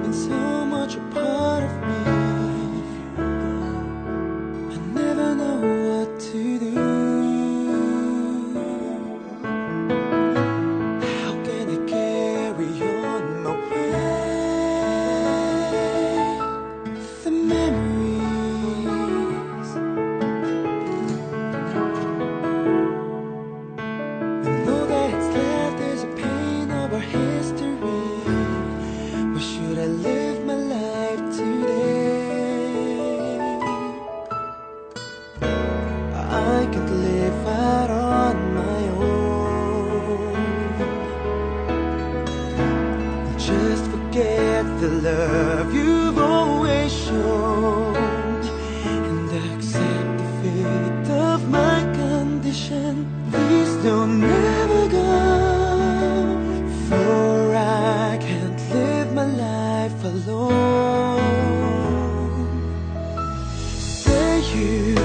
been so much a part of me. I never know what to do. How can I carry on my way? The memories, and though that it's left there's a pain of our history. Where should I live my life today? I can't live out on my own. Just forget the love you've always shown, and accept the fate of my condition. Please don't ever go, for I can't live my life alone. Say you